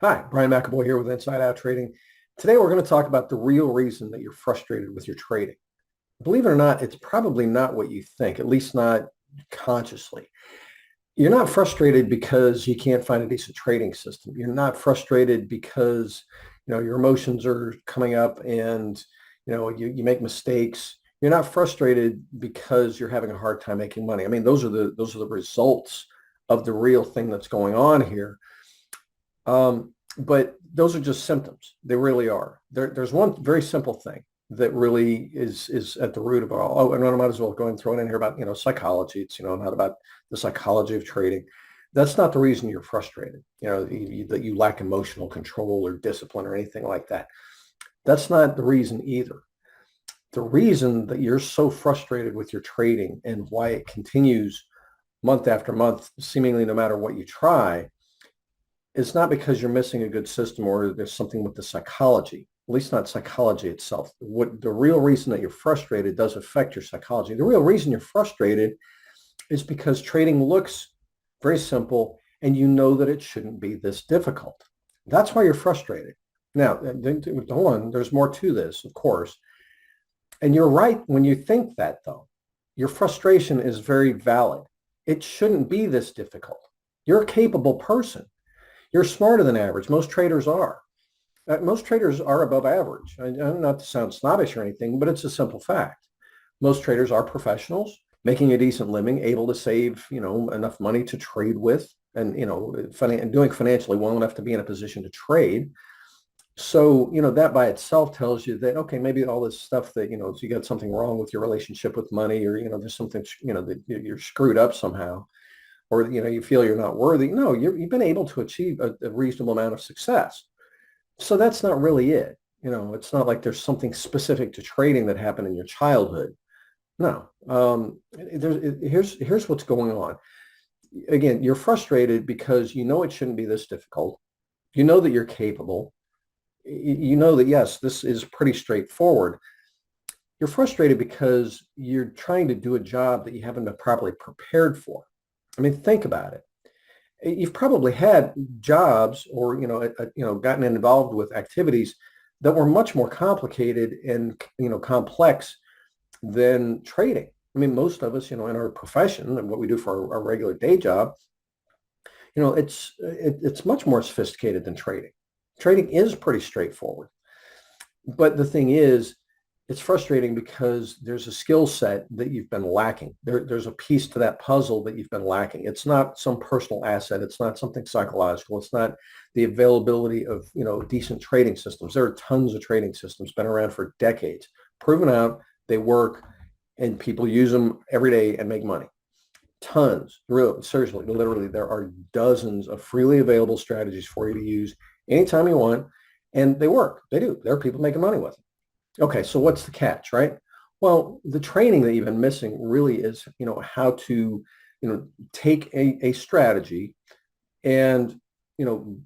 Hi, Brian McAvoy here with Inside Out Trading. Today we're going to talk about the real reason that you're frustrated with your trading. Believe it or not, it's probably not what you think, at least not consciously. You're not frustrated because you can't find a decent trading system. You're not frustrated because, your emotions are coming up and, you make mistakes. You're not frustrated because you're having a hard time making money. I mean, those are the results of the real thing that's going on here. But those are just symptoms. They really are. There's one very simple thing that really is at the root of it all. Oh, and I might as well go and throw it in here about, psychology. It's, not about the psychology of trading. That's not the reason you're frustrated, that you lack emotional control or discipline or anything like that. That's not the reason either. The reason that you're so frustrated with your trading and why it continues month after month, seemingly no matter what you try, it's not because you're missing a good system or there's something with the psychology, at least not psychology itself. What the real reason that you're frustrated does affect your psychology. The real reason you're frustrated is because trading looks very simple and you know that it shouldn't be this difficult. That's why you're frustrated. Now, hold on, there's more to this, of course. And you're right when you think that, though. Your frustration is very valid. It shouldn't be this difficult. You're a capable person. You're smarter than average. Most traders are. Most traders are above average. Not to sound snobbish or anything, but it's a simple fact. Most traders are professionals, making a decent living, able to save, enough money to trade with, and and doing financially well enough to be in a position to trade. So, that by itself tells you that, okay, maybe all this stuff that, if you got something wrong with your relationship with money or, there's something, that you're screwed up somehow, or you feel you're not worthy. No, you've been able to achieve a reasonable amount of success. So that's not really it. It's not like there's something specific to trading that happened in your childhood. No. Here's what's going on. Again, you're frustrated because you know it shouldn't be this difficult. You know that you're capable. You know that, yes, this is pretty straightforward. You're frustrated because you're trying to do a job that you haven't been properly prepared for. I mean, think about it. You've probably had jobs or, gotten involved with activities that were much more complicated and, complex than trading. I mean, most of us, in our profession and what we do for our regular day job, it's much more sophisticated than trading. Trading is pretty straightforward. But the thing is, it's frustrating because there's a skill set that you've been lacking. There's a piece to that puzzle that you've been lacking. It's not some personal asset. It's not something psychological. It's not the availability of, decent trading systems. There are tons of trading systems, been around for decades, proven out, they work, and people use them every day and make money. Tons, really, seriously, literally, there are dozens of freely available strategies for you to use anytime you want, and they work. They do. There are people making money with them. Okay, so what's the catch, right? Well, the training that you've been missing really is, how to, take a strategy and, you know,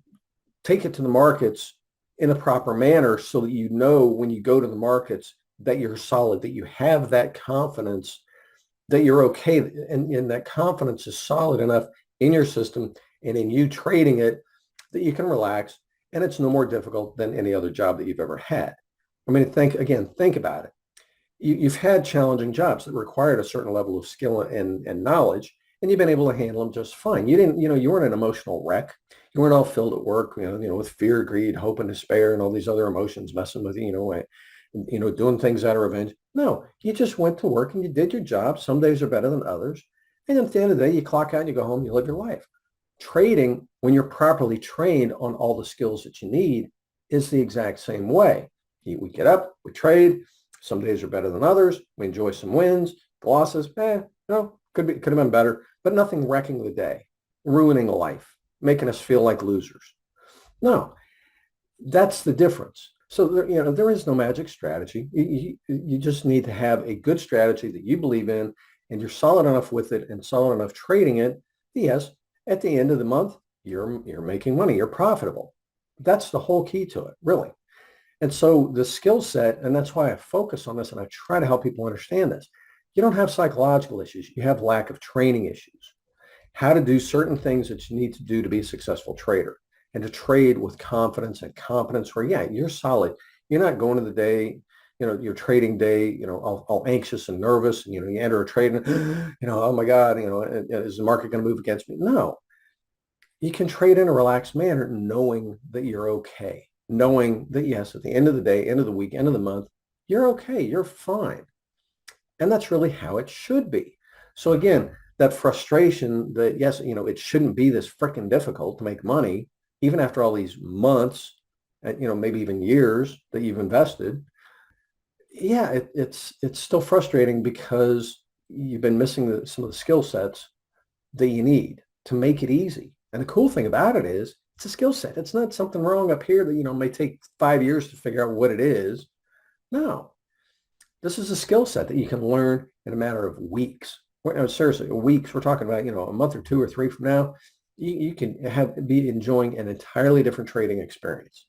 take it to the markets in a proper manner so that when you go to the markets that you're solid, that you have that confidence that you're okay, and that confidence is solid enough in your system and in you trading it that you can relax and it's no more difficult than any other job that you've ever had. I mean, think about it. You've had challenging jobs that required a certain level of skill and knowledge, and you've been able to handle them just fine. You didn't, you weren't an emotional wreck. You weren't all filled at work, with fear, greed, hope, and despair, and all these other emotions messing with you, doing things out of revenge. No, you just went to work and you did your job. Some days are better than others. And at the end of the day, you clock out and you go home, you live your life. Trading, when you're properly trained on all the skills that you need, is the exact same way. We get up, we trade. Some days are better than others. We enjoy some wins, losses. Could have been better, but nothing wrecking the day, ruining a life, making us feel like losers. No, that's the difference. So there is no magic strategy. You just need to have a good strategy that you believe in, and you're solid enough with it and solid enough trading it. Yes, at the end of the month, you're making money. You're profitable. That's the whole key to it, really. And so the skill set, and that's why I focus on this and I try to help people understand this. You don't have psychological issues. You have lack of training issues. How to do certain things that you need to do to be a successful trader. and to trade with confidence and competence where, yeah, you're solid. You're not going to the day, your trading day, all anxious and nervous. And, you enter a trade and, oh my God, is the market going to move against me? No, you can trade in a relaxed manner, knowing that you're okay, knowing that, yes, at the end of the day, end of the week, end of the month, you're okay, you're fine. And that's really how it should be. So again, that frustration that, yes, it shouldn't be this freaking difficult to make money, even after all these months, and, maybe even years that you've invested. Yeah, it's still frustrating because you've been missing some of the skill sets that you need to make it easy. And the cool thing about it is it's a skill set. It's not something wrong up here that, may take 5 years to figure out what it is. No, this is a skill set that you can learn in a matter of weeks. Seriously, weeks. We're talking about, a month or 2 or 3 from now, you can be enjoying an entirely different trading experience.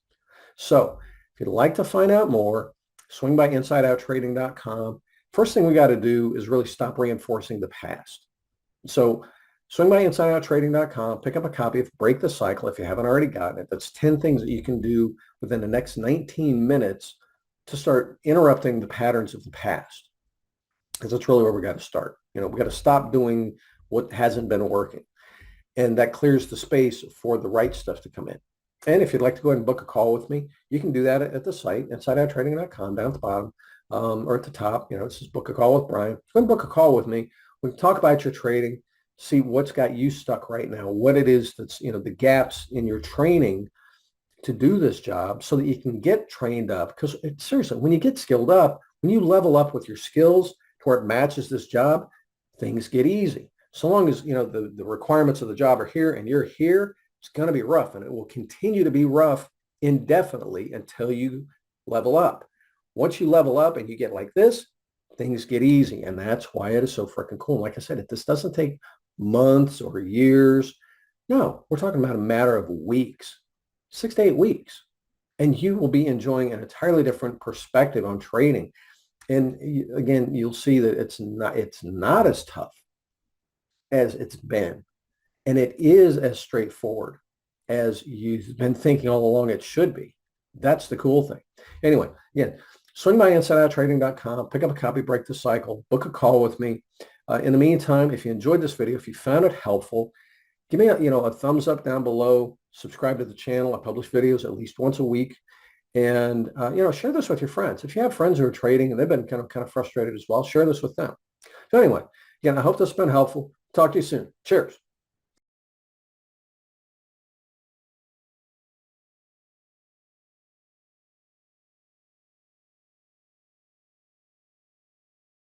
So if you'd like to find out more, swing by insideouttrading.com. First thing we got to do is really stop reinforcing the past. So swing by insideouttrading.com, pick up a copy of Break the Cycle if you haven't already gotten it. That's 10 things that you can do within the next 19 minutes to start interrupting the patterns of the past. Because that's really where we got to start. We got to stop doing what hasn't been working. And that clears the space for the right stuff to come in. And if you'd like to go ahead and book a call with me, you can do that at the site, insideouttrading.com, down at the bottom, or at the top. It says book a call with Brian. Go ahead and book a call with me. We can talk about your trading, see what's got you stuck right now, what it is that's, the gaps in your training to do this job so that you can get trained up. Because seriously, when you get skilled up, when you level up with your skills to where it matches this job, things get easy. So long as, the requirements of the job are here and you're here, it's going to be rough, and it will continue to be rough indefinitely until you level up. Once you level up and you get like this, things get easy. And that's why it is so freaking cool. Like I said, this doesn't take months or years. No, we're talking about a matter of weeks, 6 to 8 weeks. And you will be enjoying an entirely different perspective on trading. And again, you'll see that it's not as tough as it's been. And it is as straightforward as you've been thinking all along it should be. That's the cool thing. Anyway, again, swing by insideouttrading.com, pick up a copy, Break the Cycle, book a call with me. In the meantime, if you enjoyed this video, if you found it helpful, give me a thumbs up down below, subscribe to the channel. I publish videos at least once a week. And, share this with your friends. If you have friends who are trading and they've been kind of frustrated as well, share this with them. So anyway, again, I hope this has been helpful. Talk to you soon. Cheers.